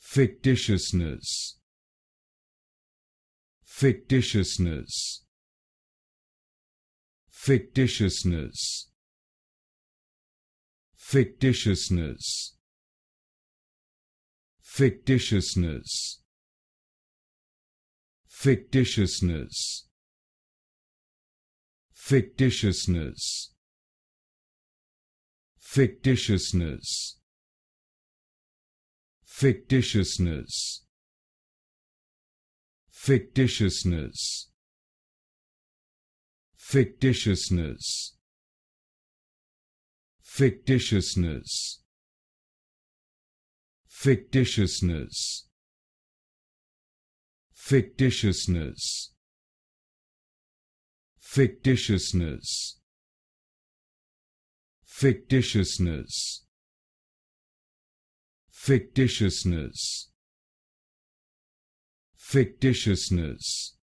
Fictitiousness. Fictitiousness. Fictitiousness. Fictitiousness. Fictitiousness. Fictitiousness. Fictitiousness. Fictitiousness. Fictitiousness. Fictitiousness. Fictitiousness. Fictitiousness. Fictitiousness. Fictitiousness. Fictitiousness. Fictitiousness. Fictitiousness. Fictitiousness.